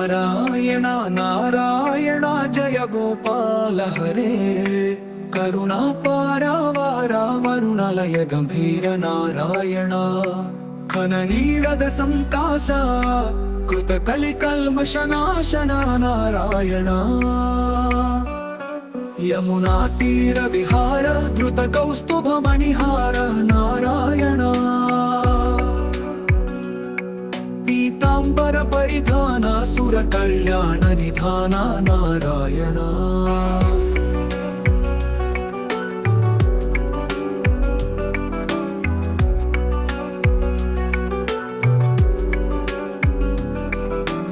నారాయణ నారాయణ జయ గోపాల హరే కరుణాపారావార వరుణలయ గంభీర నారాయణ ఖననీరద సంకాశ కృత కలికల్మషనాశన నారాయణ యమునా తీర విహార ధృత కౌస్తుభ మణిహార నారాయణ పీతాంబర పరిధాన సుర కళ్యాణ నిధాన నారాయణ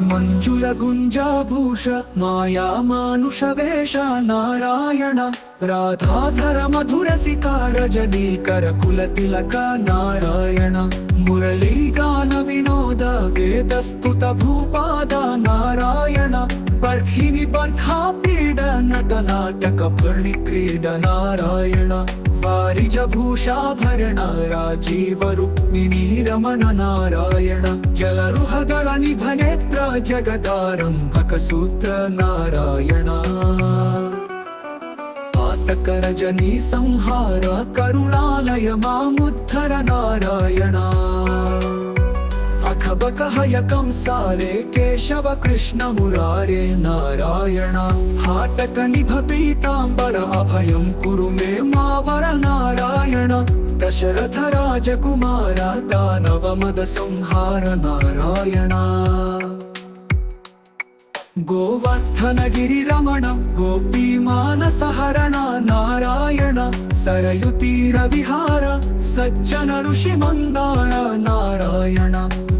మంజుల గుంజాభూష మాయా మానుష వేష నారాయణ రాధాధర మధుర సికార జనీకర కుల తిలక నారాయణ మురళీగాన వినోద వేదస్తుత భూపాద నారాయణ బర్హిని బర్ధా పీడ నట నాటక భరణి క్రీడ నారాయణ వారిజ భూషాభరణ రాజీవ రుక్మిణీ రమణ నారాయణ జలరుహదళ నిభనేత్ర జగదారంభక సూత్ర నారాయణ పాతక రజనీ సంహార కరుణాలయ మాముద్ధర నారాయణ అఖబక హయ కంసారే కేశవ కృష్ణ మురారే నారాయణ హాటక నిభ పీతాంబర అభయం కురు మే మావర నారాయణ దశరథ రాజకుమార దానవ మద సంహార నారాయణ గోవర్ధన గిరి రమణ గోపీ మానస హరణ నారాయణ సరయు తీర విహార సజ్జన ఋషి మందార నారాయణ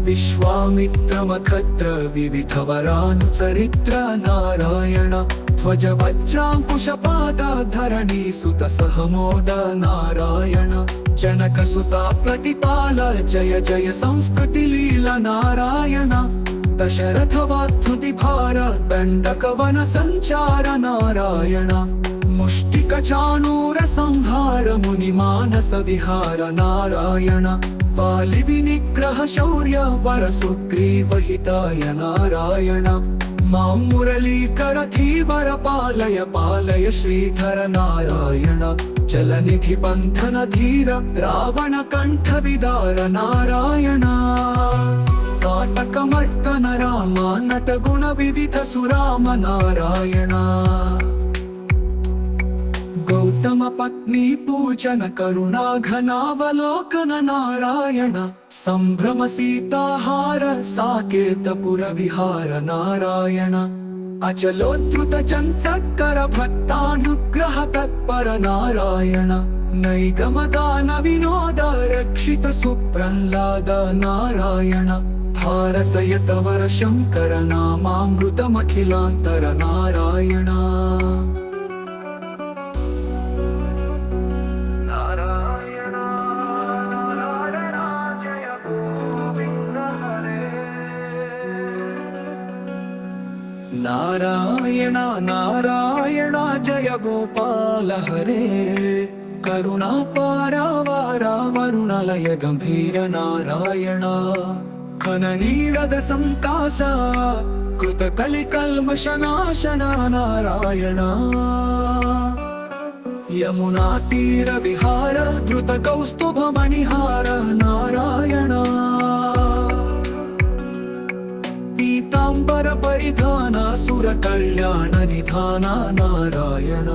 విశ్వామిత్ర మఖత్ర వివిధ వరాను చరిత్ర నారాయణ ధ్వజ వజ్రాంకుశ పాద ధరణీ సుత సహమోద నారాయణ జనక సుత ప్రతిపాల జయ జయ సంస్కృతి లీల నారాయణ దశరథ వాధృతి భార దండక వన సంచార నారాయణ ముష్టిక చాణూర సంహార ముని మానస విహార నారాయణ వాలి వినిగ్రహ శౌర్య వర సుగ్రీవ హితాయ నారాయణ మాం మురళీకర ధీవర పాలయ పాలయ శ్రీధర నారాయణ జలనిధి బంధన ధీర రావణ కంఠ విదార నారాయణ నాటకమర్తన రామ నట గుణ వివిధ సురామ నారాయణ గౌతమ పత్ని పూజన కరుణా ఘనావలోకన నారాయణ సంభ్రమ సీతాహార సాకేతపుర విహార నారాయణ అచలోద్ధృత చంచక్కర భక్తానుగ్రహ తత్పర నారాయణ నైగమదాన వినోద రక్షిత సుప్రహ్లాద నారాయణ భారతయతవర శంకర నామామృతమఖిలాంతర నారాయణ నారాయణ నారాయణ జయ గోపాల హరే కరుణాపారావార వరుణలయ గంభీర నారాయణ ఖననీరద సంకాశ కృత కలికల్మషనాశన నారాయణ యమునా తీర విహార ధృత కౌస్తుభ మణిహార నారాయణ పీతాంబర పరిధాన సుర కళ్యాణ నిధాన నారాయణ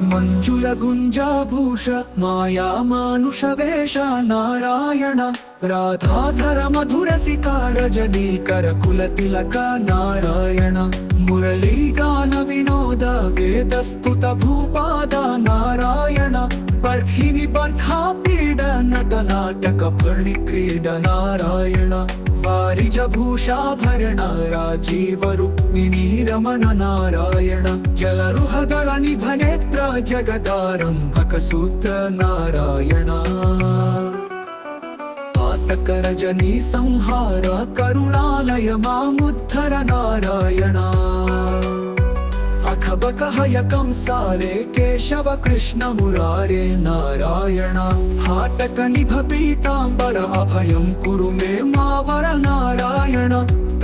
మంజుల గుంజాభూష మాయా మానుష వేష నారాయణ రాధాధర మధుర సికార జనీకర కుల తిలక నారాయణ మురళీగాన వినోద వేదస్తుత భూపాద నారాయణ బర్హిని బర్ధా పీడ నట నాటక భరణి క్రీడ నారాయణ వారిజ భూషాభరణ రాజీవ రుక్మిణీ రమణ నారాయణ జలరుహదళ నిభనేత్ర జగదారంభక సూత్ర నారాయణ పాతక రజనీ సంహార కరుణాలయ మాముద్ధర నారాయణ खबकहय कंसारे केशव कृष्ण मुरारे नारायण हाटक निभ पीतांबर अभयं कुरु मे मावर नारायण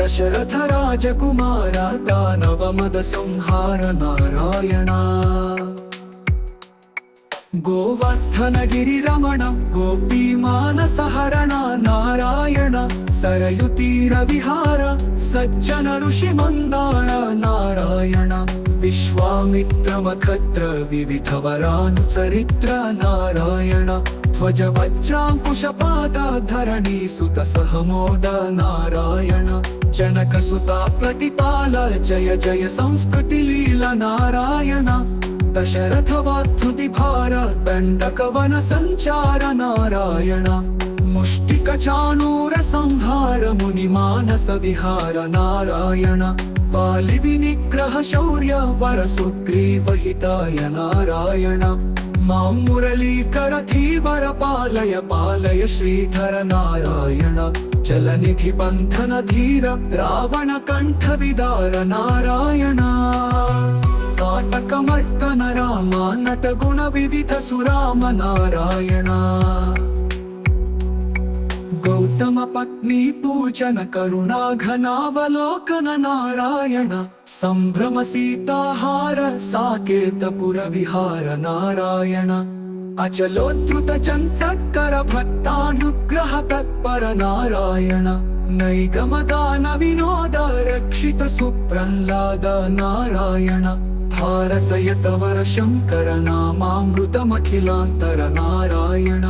दशरथ राजकुमार दानव मद संहार नारायण गोवर्धन गिरिरमण गोपी मानसहरण नारायण सरयुतीर विहार सज्जन ऋषि मंदार नारायण विश्वामित्र मखत्र विविध वरानुचरित्र नारायण ध्वज वज्रांकुशपाद धरणी सुत सहमोद नारायण जनक सुता प्रतिपाल जय जय संस्कृति लीला नारायण दशरथ वात्थुति भार दंडक वन संचार नारायण मुष्टिक चाणूर संहार मुनि मानस विहार नारायण वालि विनिग्रह शौर्य वर सुग्रीव हिताय नारायण मां मुरलीकर धीवर पालय पालय श्रीधर नारायण जलनिधि बंधन धीर रावण कंठ विदार नारायण नाटकमर्दन राम नट गुण विविध सुराम नारायण गौतम पत्नी पूजन करुणा घनावलोकन नारायण संभ्रम सीताहार साकेतपुर विहार नारायण अचलोद्धृत चंचत्कर भक्तानुग्रह तत्पर नारायण नैगमदान विनोद रक्षित सुप्रह्लाद नारायण भारत यतवर शंकर नामामृतमखिलांतर नारायण।